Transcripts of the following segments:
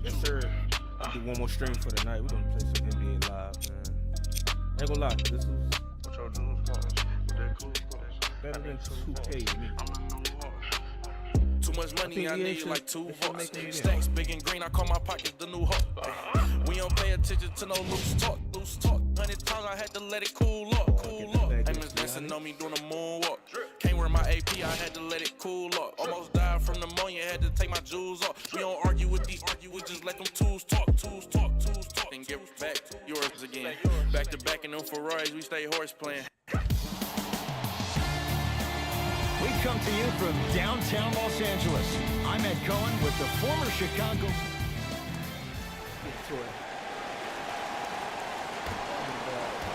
Yes, sir. I'll do one more stream for the night. We're gonna play some NBA Live, man. I ain't gonna lie, this was better than 2K to me. Too much money, I need like 2 votes. Stacks big and green, I call my pockets the new hoe. We don't pay attention to no loose talk. 100 times I had to let it cool up. Amos dancing on me doing a moonwalk. Can't wear my AP, I had to let it cool up. Almost died from pneumonia, had to take my jewels off. We don't argue with these, we just let them tools talk. And give back yours again. Back to back in them Ferraris, we stay horse playing. We come to you from downtown Los Angeles. I'm Ed Cohen with the former Chicago.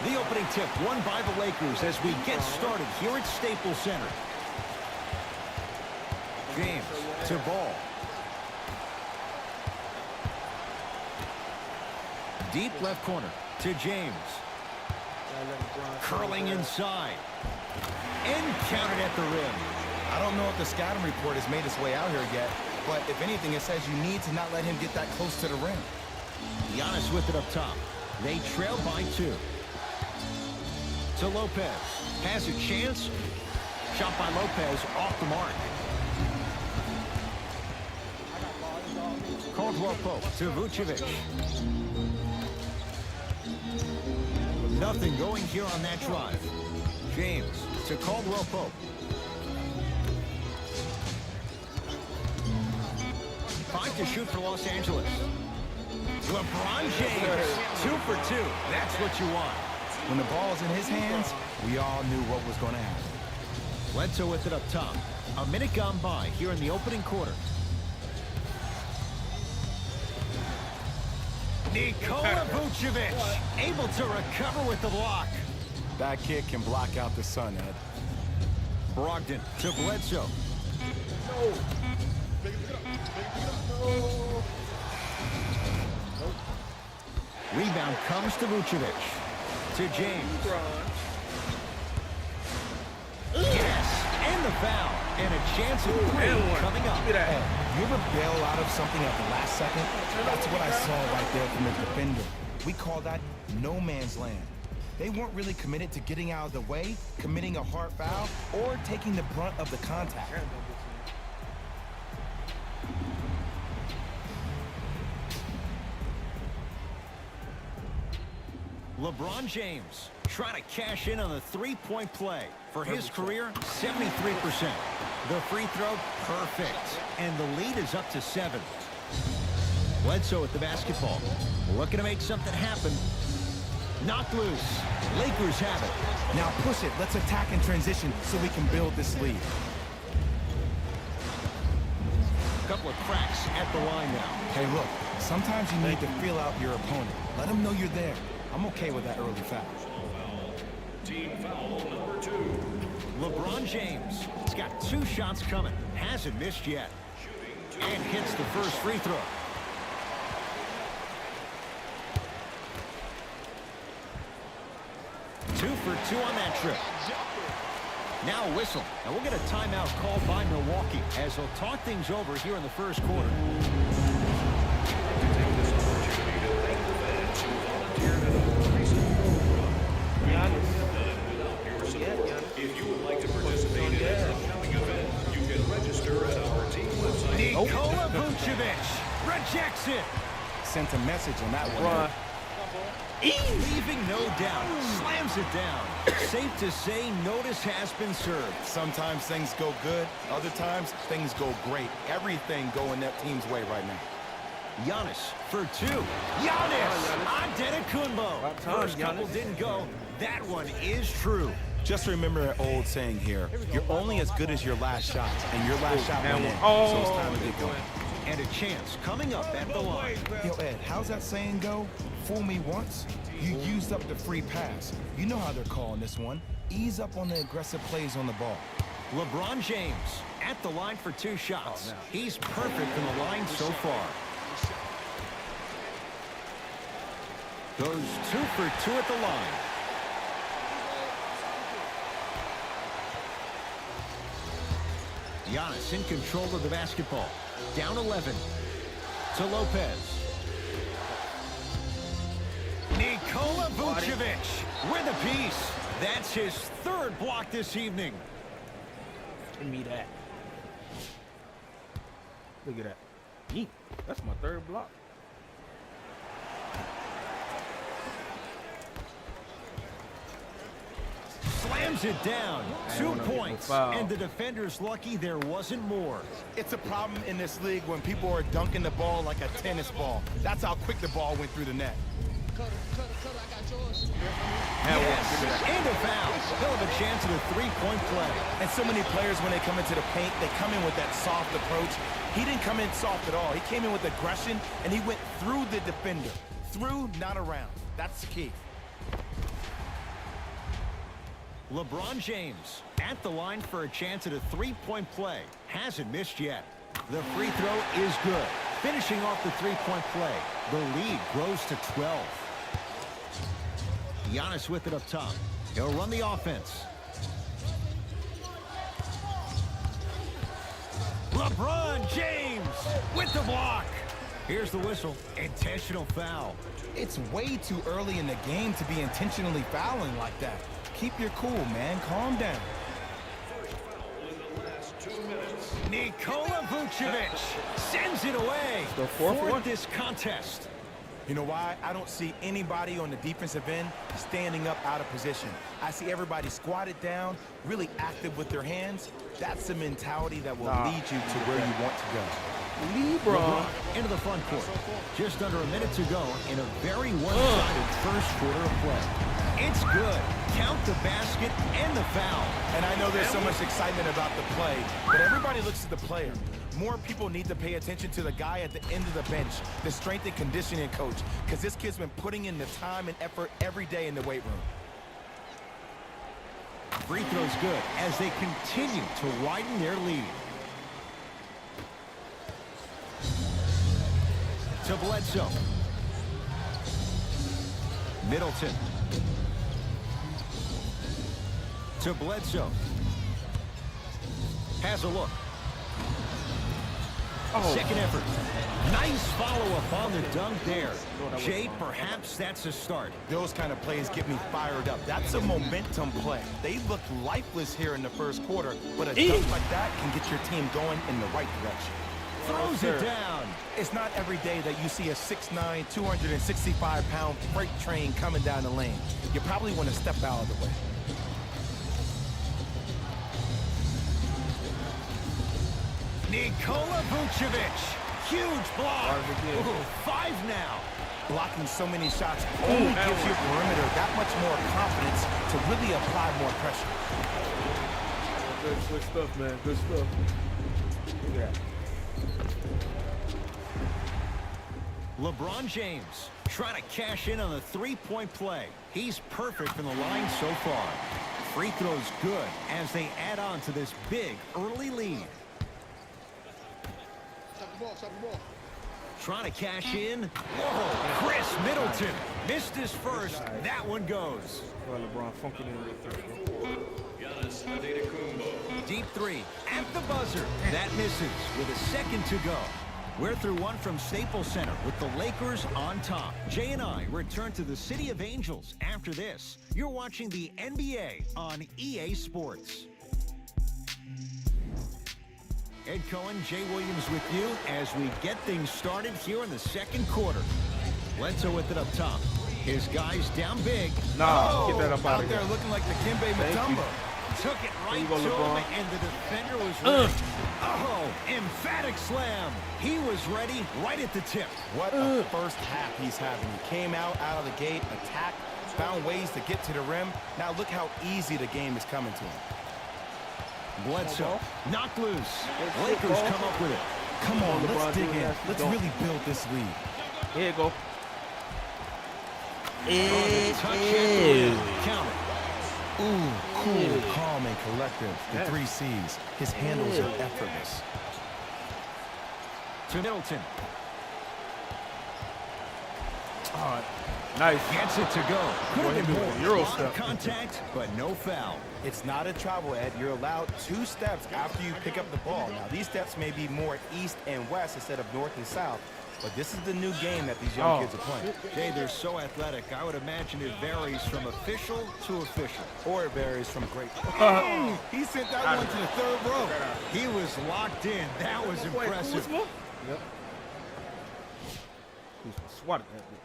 The opening tip won by the Lakers as we get started here at Staples Center. James to ball. Deep left corner to James. Curling inside. And counted at the rim. I don't know if the scouting report has made its way out here yet, but if anything, it says you need to not let him get that close to the rim. Giannis with it up top. They trail by 2. To Lopez. Has a chance. Shot by Lopez off the mark. Caldwell Pope to Vucevic. Nothing going here on that drive. James to Caldwell Pope. 5 to shoot for Los Angeles. LeBron James, 2 for 2. That's what you want. When the ball's in his hands, we all knew what was going to happen. Bledsoe with it up top. A minute gone by here in the opening quarter. Nikola Vucevic able to recover with the block. That kid can block out the sun, Ed. Brogdon to Bledsoe. Rebound comes to Vucevic. To James. Yes, and the foul. And a chance of 3 coming up. Ed, you ever bail out of something at the last second? That's what I saw right there from the defender. We call that no man's land. They weren't really committed to getting out of the way, committing a hard foul, or taking the brunt of the contact. LeBron James trying to cash in on the three-point play. For his career, 73%. The free throw, perfect. And the lead is up to 7. Bledsoe at the basketball. Looking to make something happen. Knocked loose. Lakers have it. Now push it. Let's attack in transition so we can build this lead. A couple of cracks at the line now. Hey, look. Sometimes you need to feel out your opponent. Let them know you're there. I'm okay with that early foul. Team foul number 2. LeBron James has got 2 shots coming. Hasn't missed yet. And hits the first free throw. Two for 2 on that trip. Now a whistle. And we'll get a timeout called by Milwaukee as they'll talk things over here in the first quarter. If you would like to participate in an upcoming event, you can register at our team website. Nikola Vucevic rejects it. Sent a message on that one. Leaving no doubt. Slams it down. Safe to say notice has been served. Sometimes things go good. Other times things go great. Everything going that team's way right now. Giannis for 2. Giannis Antetokounmpo. First couple didn't go. That one is true. Just remember an old saying here. You're only as good as your last shot, and your last shot went in. So it's time to get going. And a chance coming up at the line. Yo, Ed, how's that saying go? Fool me once, you used up the free pass. You know how they're calling this one. Ease up on the aggressive plays on the ball. LeBron James at the line for 2 shots. He's perfect from the line so far. Goes 2 for 2 at the line. Giannis in control of the basketball. Down 11 to Lopez. Nikola Vucevic with a piece. That's his third block this evening. Give me that. Look at that. Yeet. That's my third block. Slams it down. 2 points. And the defender's lucky there wasn't more. It's a problem in this league when people are dunking the ball like a tennis ball. That's how quick the ball went through the net. Yes, and a foul. They'll have a chance at a three-point play. And so many players, when they come into the paint, they come in with that soft approach. He didn't come in soft at all. He came in with aggression, and he went through the defender. Through, not around. That's the key. LeBron James at the line for a chance at a three-point play. Hasn't missed yet. The free throw is good. Finishing off the three-point play. The lead grows to 12. Giannis with it up top. He'll run the offense. LeBron James with the block. Here's the whistle. Intentional foul. It's way too early in the game to be intentionally fouling like that. Keep your cool, man. Calm down. Nikola Vucevic sends it away. The fourth this contest. You know why? I don't see anybody on the defensive end standing up out of position. I see everybody squatted down, really active with their hands. That's the mentality that will lead you to where you want to go. LeBron into the front court. Just under a minute to go in a very one-sided first quarter of play. It's good. Count the basket and the foul. And I know there's so much excitement about the play, but everybody looks at the player. More people need to pay attention to the guy at the end of the bench, the strength and conditioning coach, because this kid's been putting in the time and effort every day in the weight room. Free throw's good as they continue to widen their lead. To Bledsoe. Middleton. To Bledsoe. Has a look. Second effort. Nice follow-up on the dunk there. Jay, perhaps that's a start. Those kind of plays get me fired up. That's a momentum play. They looked lifeless here in the first quarter, but a dunk like that can get your team going in the right direction. Throws it down. It's not every day that you see a 6'9", 265-pound freight train coming down the lane. You probably want to step out of the way. Nikola Vucevic. Huge block. Ooh, 5 now. Blocking so many shots only gives your perimeter that much more confidence to really apply more pressure. Good stuff, man. Good stuff. Yeah. LeBron James trying to cash in on the three-point play. He's perfect from the line so far. Free throw's good as they add on to this big early lead. Trying to cash in. Whoa, Chris Middleton missed his first. That one goes. Well, LeBron funking in the third. Deep three at the buzzer. That misses with a second to go. We're through one from Staples Center with the Lakers on top. Jay and I return to the City of Angels after this. You're watching the NBA on EA Sports. Ed Cohen, Jay Williams with you as we get things started here in the second quarter. Bledsoe with it up top. His guys down big. Get that up out of here. There looking like the Kimbe Mutombo. Took it right to him, and the defender was ready. Emphatic slam. He was ready right at the tip. What a first half he's having. He came out of the gate, attacked, found ways to get to the rim. Now look how easy the game is coming to him. Bledsoe knocked loose. Lakers come up with it. Come on, let's dig in. Let's really build this lead. Here you go. Count it. Ooh, cool, calm, and collective. The 3 C's. His handles are effortless. To Middleton. Nice. Gets it to go. Could have been more. Euro Strong step. contact, but no foul. It's not a travel, Ed. You're allowed 2 steps after you pick up the ball. Now, these steps may be more east and west instead of north and south, but this is the new game that these young kids are playing. Jay, they're so athletic. I would imagine it varies from official to official. Or it varies from great. He sent that one to the 3rd row. He was locked in. That was impressive. Yep. Kuzma swatted that bitch.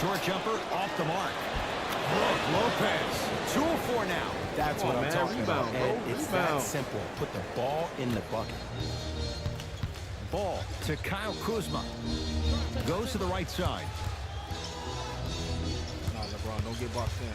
Short jumper off the mark. Brook Lopez. 2 of 4 now. That's Come what on, I'm man. talking Rebound, about, bro. Ed. It's that Rebound. simple. Put the ball in the bucket. Ball to Kyle Kuzma. Goes to the right side. Nah, LeBron, don't get boxed in.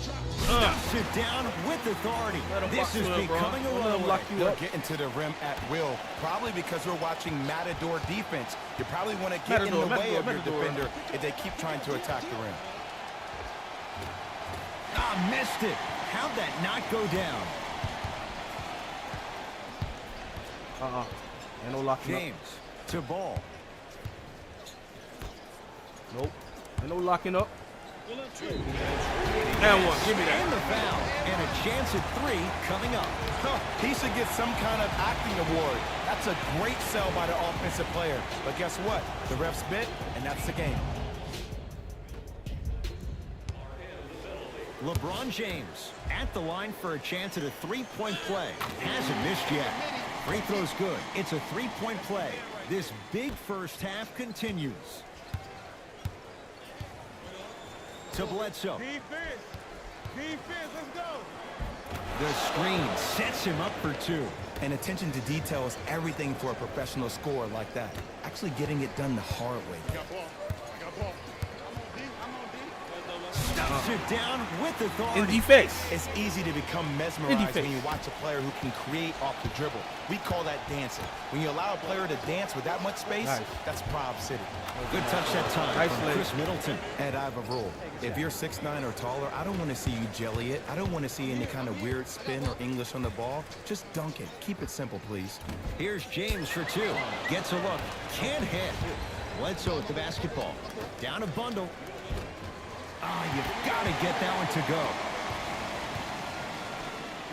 Stuffs it down with authority. Let him This box is you up, bro. becoming a Don't let him runaway. lock you They're up. getting to the rim at will, probably because we're watching Matador defense. You probably want to get in the Matador, way of your Matador. defender if they keep trying to attack the rim. Ah, missed it. How'd that not go down? Ain't no locking James to Ball. up. Nope. Ain't no locking up. And one. Give me that. And the foul. And a chance at 3 coming up. He should get some kind of acting award. That's a great sell by the offensive player. But guess what? The refs bit, and that's the game. LeBron James at the line for a chance at a 3-point play. Hasn't missed yet. Free throw's good. It's a 3-point play. This big first half continues. To Bledsoe. Defense, let's go. The screen sets him up for 2. And attention to detail is everything for a professional scorer like that. Actually getting it done the hard way. I got ball. I'm on D. Stuffs it down with authority. In defense. It's easy to become mesmerized defense. when you watch a player who can create off the dribble. We call that dancing. When you allow a player to dance with that much space, Nice. that's Prob City. Good touch that time Nice from leg. Chris Middleton. And I have a rule. If you're 6'9" or taller, I don't want to see you jelly it. I don't want to see any kind of weird spin or English on the ball. Just dunk it. Keep it simple, please. Here's James for 2. Gets a look. Can't hit. Bledsoe with the basketball. Down a bundle. Ah, you've got to get that one to go.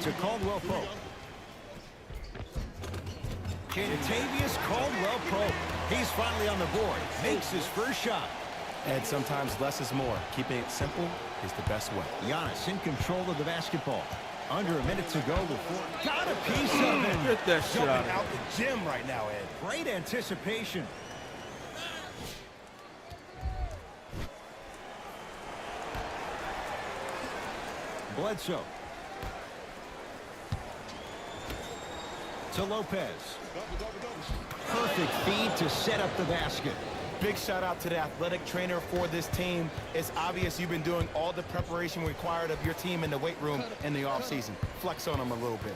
To Caldwell Pope. Kentavious Caldwell Pope. He's finally on the board. Makes his first shot. And sometimes less is more. Keeping it simple is the best way. Giannis in control of the basketball. Under a minute to go before. Got a piece of it. Get that shit Jumping out of out here. the gym right now, Ed. Great anticipation. Bledsoe. To Lopez. Perfect feed to set up the basket. Big shout out to the athletic trainer for this team. It's obvious you've been doing all the preparation required of your team in the weight room in the offseason. Flex on them a little bit.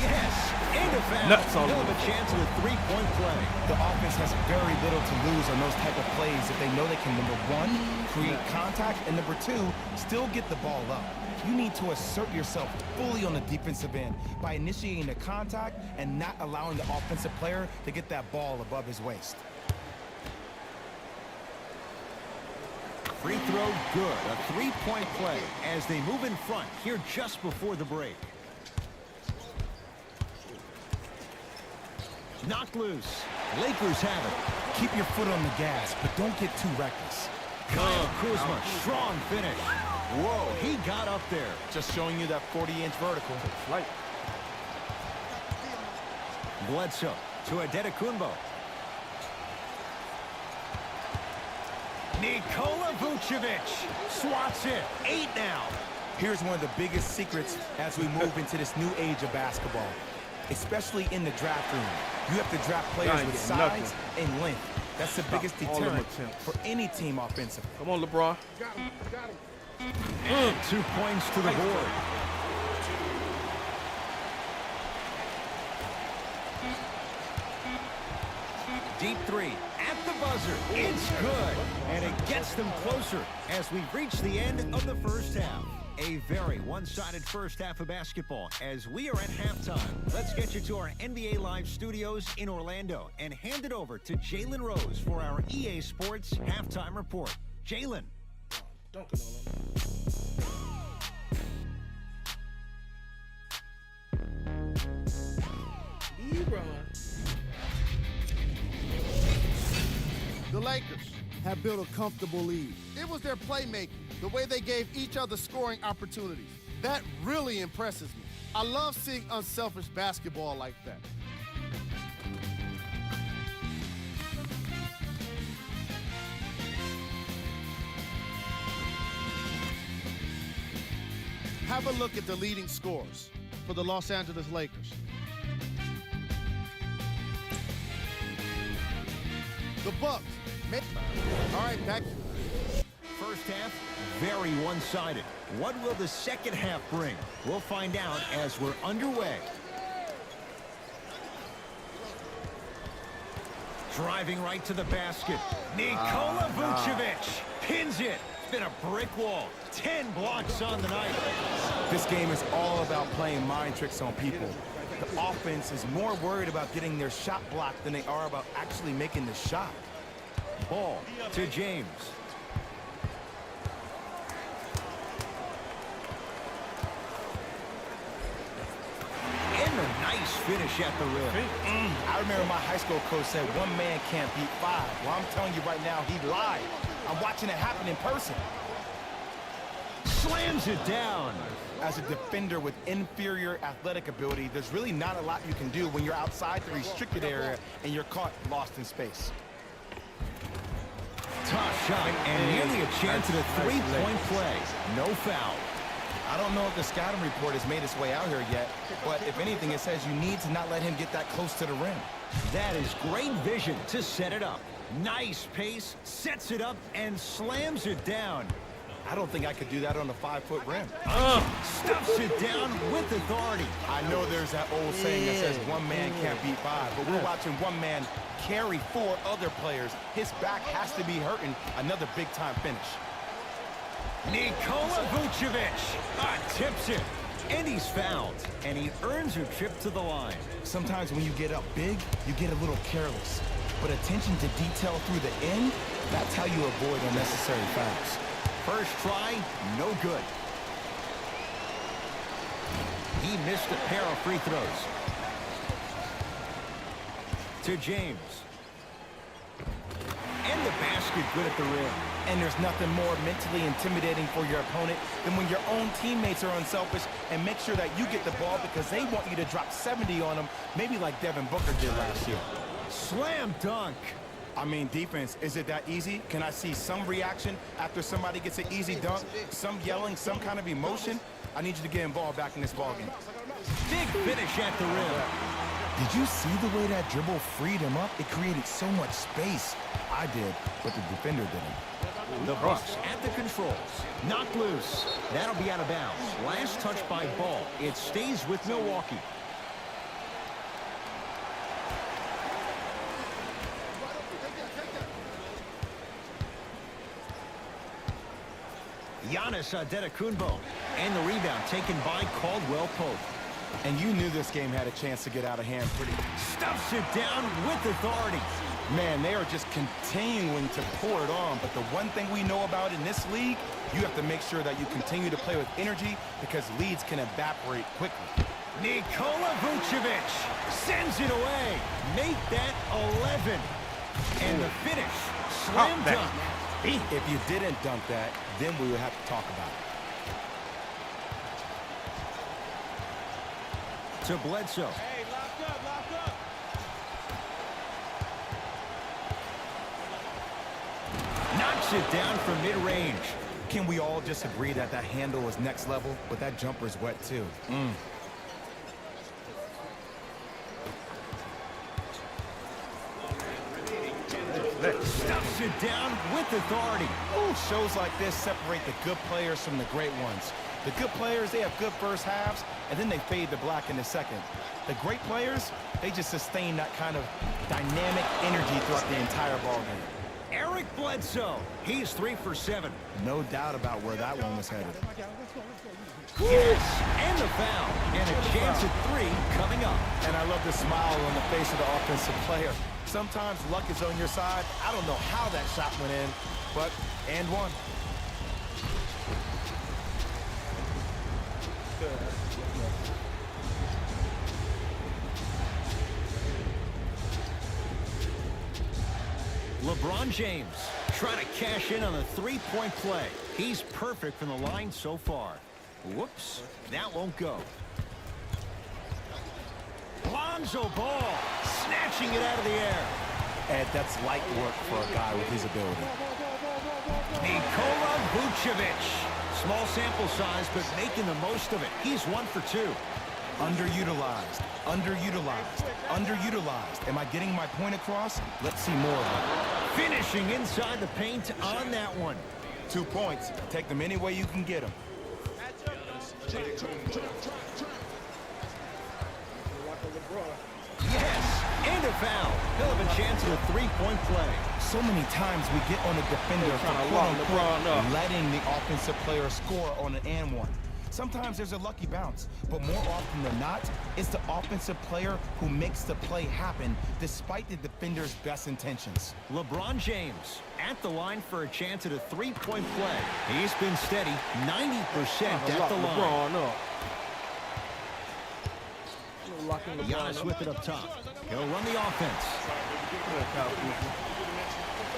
Yes, and a foul. Nuts on He'll him. have a chance at a 3-point play. The offense has very little to lose on those type of plays if they know they can, number 1, create contact, and number 2, still get the ball up. You need to assert yourself fully on the defensive end by initiating the contact and not allowing the offensive player to get that ball above his waist. Free throw good. A 3-point play as they move in front here just before the break. Knocked loose. Lakers have it. Keep your foot on the gas, but don't get too reckless. Kyle Kuzma, strong finish. Whoa, he got up there. Just showing you that 40-inch vertical. Flight. Bledsoe to Adetokunbo. Nikola Vucevic swats it. 8 now. Here's one of the biggest secrets as we move into this new age of basketball, especially in the draft room. You have to draft players ain't with getting size nothing. and length. That's the biggest all them deterrent attempts. for any team offensively. Come on, LeBron. Got him. 2 points to the board. Deep 3 at the buzzer. It's good. And it gets them closer as we reach the end of the first half. A very one-sided first half of basketball as we are at halftime. Let's get you to our NBA Live studios in Orlando and hand it over to Jalen Rose for our EA Sports halftime report. Jalen. Dunking on him. The Lakers have built a comfortable lead. It was their playmaking, the way they gave each other scoring opportunities. That really impresses me. I love seeing unselfish basketball like that. Have a look at the leading scorers for the Los Angeles Lakers. The Bucks. All right, back. First half, very one-sided. What will the second half bring? We'll find out as we're underway. Driving right to the basket. Nikola Vucevic pins it. It's been a brick wall. 10 blocks on the night. This game is all about playing mind tricks on people. The offense is more worried about getting their shot blocked than they are about actually making the shot. Ball to James. And a nice finish at the rim. I remember my high school coach said one man can't beat five. Well, I'm telling you right now, he lied. I'm watching it happen in person. Slams it down. As a defender with inferior athletic ability, there's really not a lot you can do when you're outside the restricted area and you're caught lost in space. Tough shot and nearly a chance at a three-point play. No foul. I don't know if the scouting report has made its way out here yet, but if anything, it says you need to not let him get that close to the rim. That is great vision to set it up. Nice pace, sets it up, and slams it down. I don't think I could do that on a 5-foot rim. Stuffs it down with authority. I know there's that old saying that says one man can't beat five, but we're watching one man carry 4 other players. His back has to be hurting. Another big-time finish. Nikola Vucevic tips it, and he's fouled, and he earns a trip to the line. Sometimes when you get up big, you get a little careless. But attention to detail through the end, that's how you avoid unnecessary fouls. First try, no good. He missed a pair of free throws. To James. And the basket good at the rim. And there's nothing more mentally intimidating for your opponent than when your own teammates are unselfish and make sure that you get the ball because they want you to drop 70 on them, maybe like Devin Booker did last year. Slam dunk. I mean, defense, is it that easy? Can I see some reaction after somebody gets an easy dunk? Some yelling, some kind of emotion? I need you to get involved back in this ballgame. Big finish at the rim. Did you see the way that dribble freed him up? It created so much space. I did, but the defender didn't. The Bucks at the controls. Knocked loose. That'll be out of bounds. Last touch by Ball. It stays with Milwaukee. Giannis Antetokounmpo. And the rebound taken by Caldwell Pope. And you knew this game had a chance to get out of hand pretty. Stuffs it down with authority. Man, they are just continuing to pour it on. But the one thing we know about in this league, you have to make sure that you continue to play with energy because leads can evaporate quickly. Nikola Vucevic sends it away. Make that 11. And the finish. Slam dunk. If you didn't dunk that, then we would have to talk about it. To Bledsoe. Hey, lock up, lock up. Knocks it down from mid-range. Can we all just agree that that handle is next level, but that jumper is wet too? Stuffs it down with authority. Ooh, shows like this separate the good players from the great ones. The good players, they have good first halves, and then they fade to black in the second. The great players, they just sustain that kind of dynamic energy throughout the entire ballgame. Eric Bledsoe. He's 3 for 7. No doubt about where that one was headed. Yes, and the foul. And a chance at 3 coming up. And I love the smile on the face of the offensive player. Sometimes luck is on your side. I don't know how that shot went in, but and one. LeBron James trying to cash in on a three-point play. He's perfect from the line so far. Whoops, that won't go. Lonzo Ball snatching it out of the air. Ed, that's light work for a guy with his ability. Nikola Vucevic. Small sample size, but making the most of it. He's 1 for 2. Underutilized, underutilized, underutilized. Am I getting my point across? Let's see more of it. Finishing inside the paint on that one. 2 points. Take them any way you can get them. Yes, and a foul. He'll have a chance at a three-point play. So many times we get on a defender for trying to lock LeBron up. letting the offensive player score on an and one. Sometimes there's a lucky bounce, but more often than not, it's the offensive player who makes the play happen despite the defender's best intentions. LeBron James at the line for a chance at a three-point play. He's been steady, 90% at the line. LeBron up. Giannis with it up top. He'll run the offense.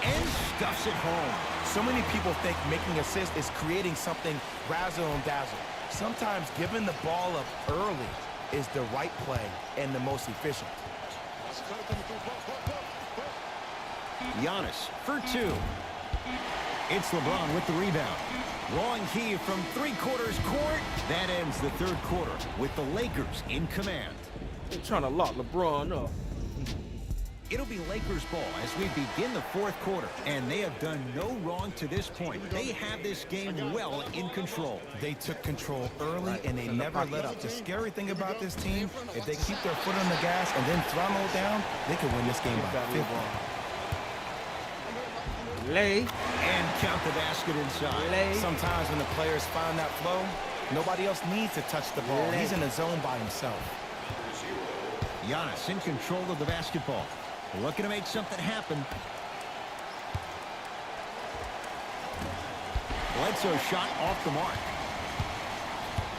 And stuffs it home. So many people think making assists is creating something razzle and dazzle. Sometimes giving the ball up early is the right play and the most efficient. Giannis for 2. It's LeBron with the rebound. Long key from three-quarters court. That ends the third quarter with the Lakers in command. They're trying to lock LeBron up. It'll be Lakers ball as we begin the fourth quarter, and they have done no wrong to this point. They have this game well in control. They took control early, and they never let up. The scary thing about this team, if they keep their foot on the gas and then throttle down, they could win this game by 50. Lay. And count the basket inside. Sometimes when the players find that flow, nobody else needs to touch the ball. He's in the zone by himself. Giannis in control of the basketball. Looking to make something happen. Bledsoe shot off the mark.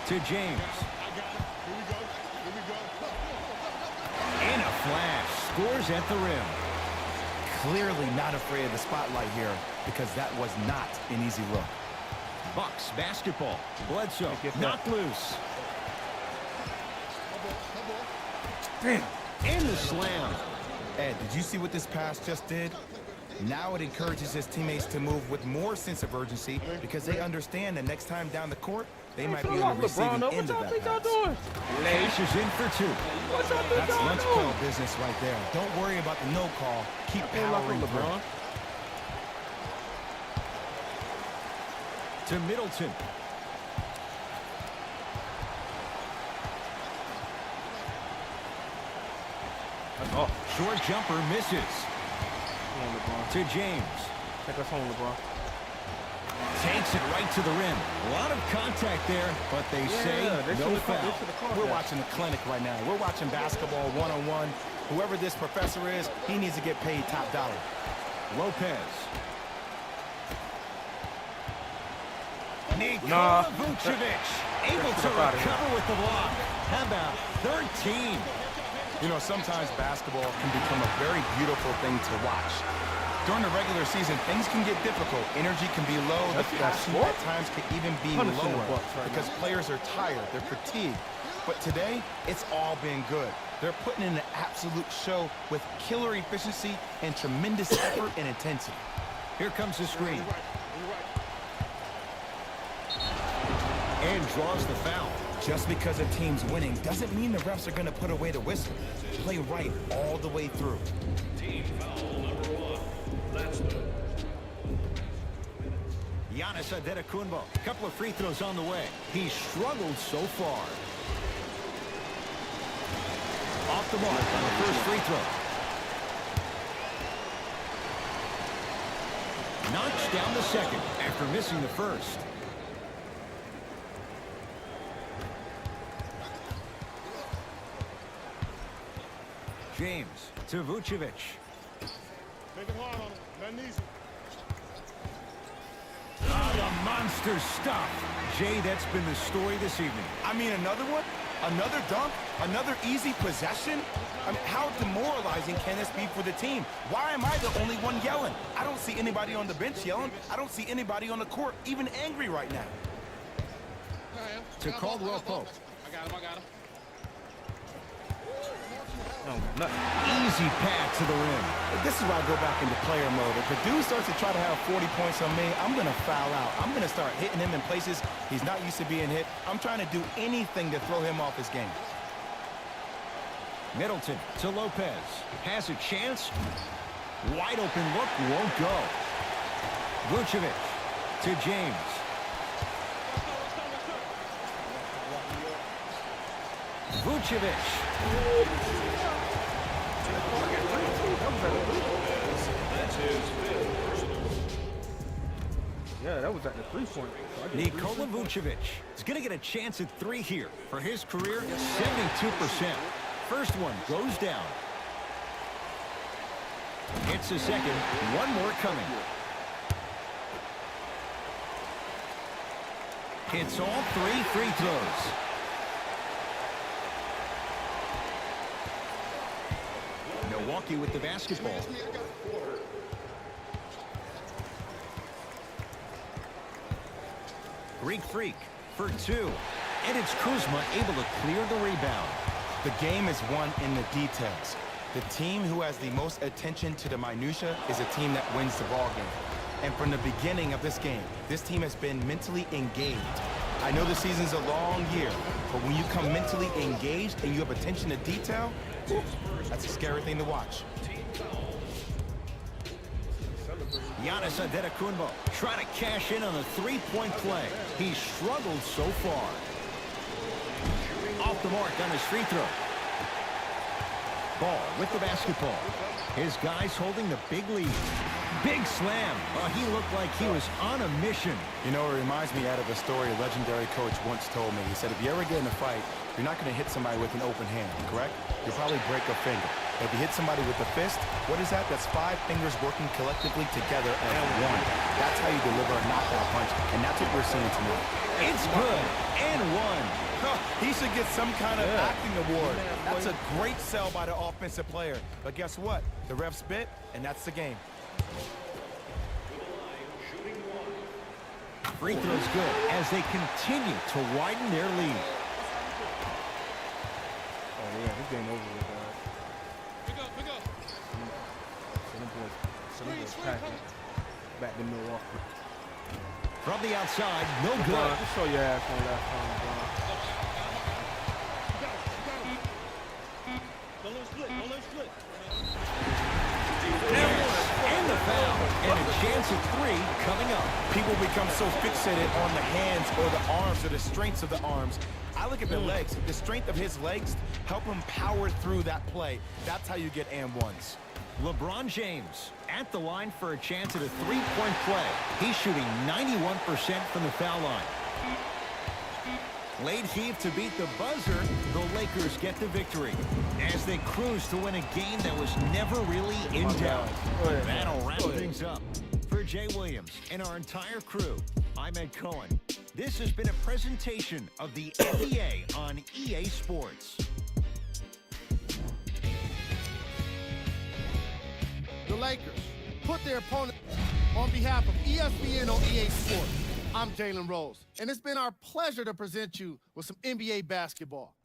To James. In a flash. Scores at the rim. Clearly not afraid of the spotlight here because that was not an easy look. Bucks basketball. Bledsoe knocked loose. Damn. In the slam. Ed, did you see what this pass just did? Now it encourages his teammates to move with more sense of urgency because they understand that next time down the court, they might be on the receiving end of that pass. Cash is in for 2. That's lunch call business right there. Don't worry about the no call. Keep powering LeBron. To Middleton. Oh. Short jumper misses. Come on, LeBron. To James. Take us home, LeBron. Takes it right to the rim. A lot of contact there, but they say no foul. We're watching a clinic right now. We're watching basketball one-on-one. Whoever this professor is, he needs to get paid top dollar. Lopez. Nikola Vucevic able to recover with the block. How about 13? You know, sometimes basketball can become a very beautiful thing to watch. During the regular season, things can get difficult. Energy can be low. The passion at times can even be lower because players are tired. They're fatigued. But today, it's all been good. They're putting in an absolute show with killer efficiency and tremendous effort and intensity. Here comes the screen. And draws the foul. Just because a team's winning doesn't mean the refs are going to put away the whistle. Play right all the way through. Team foul number 1. That's the... Giannis Antetokounmpo. A couple of free throws on the way. He's struggled so far. Off the mark on the first free throw. knocks down the second after missing the first. James to Vucevic. Make it hard on him. Nothing easy. Oh, the monster stuff. Jay, that's been the story this evening. I mean, another one? Another dunk? Another easy possession? I mean, how demoralizing can this be for the team? Why am I the only one yelling? I don't see anybody on the bench yelling. I don't see anybody on the court even angry right now. To Caldwell Pope. I got him. No, nothing. Easy pass to the rim. This is why I go back into player mode. If the dude starts to try to have 40 points on me, I'm going to foul out. I'm going to start hitting him in places he's not used to being hit. I'm trying to do anything to throw him off his game. Middleton to Lopez. Has a chance. Wide open look. Won't go. Vucevic to James. Vucevic. That's his fifth personal. Yeah, that was at the three-point. Nikola Vucevic is going to get a chance at three here. For his career, 72%. First one goes down. Hits the second. One more coming. Hits all three free throws. Milwaukee with the basketball. Greek Freak for two. And it's Kuzma able to clear the rebound. The game is won in the details. The team who has the most attention to the minutia is a team that wins the ball game. And from the beginning of this game, this team has been mentally engaged. I know the season's a long year, but when you come mentally engaged and you have attention to detail, that's a scary thing to watch. Giannis Antetokounmpo trying to cash in on a three-point play. He's struggled so far. Off the mark on his free throw. Ball with the basketball. His guys holding the big lead. Big slam. He looked like he was on a mission. You know, it reminds me out of a story a legendary coach once told me. He said, if you ever get in a fight, you're not going to hit somebody with an open hand, correct? You'll probably break a finger. If you hit somebody with a fist, what is that? That's 5 fingers working collectively together as one. That's how you deliver a knockout punch, and that's what we're seeing tonight. It's good. And one. He should get some kind of acting award. That's a great sell by the offensive player. But guess what? The ref spit, and that's the game. Free throws good as they continue to widen their lead. Oh, yeah, this game over with, guys. Pick up. Some boys packing. Back to Milwaukee. From the outside, no good. Just show your ass one last time, Bron. Don't let him split. And the foul. And a chance at three coming up. People become so fixated on the hands or the arms or the strengths of the arms. I look at the legs. The strength of his legs help him power through that play. That's how you get and ones. LeBron James at the line for a chance at a three-point play. He's shooting 91% from the foul line. Late heave to beat the buzzer. The Lakers get the victory as they cruise to win a game that was never really in doubt. That'll wrap things up. For Jay Williams and our entire crew, I'm Ed Cohen. This has been a presentation of the NBA on EA Sports. The Lakers put their opponent on behalf of ESPN on EA Sports. I'm Jalen Rose, and it's been our pleasure to present you with some NBA basketball.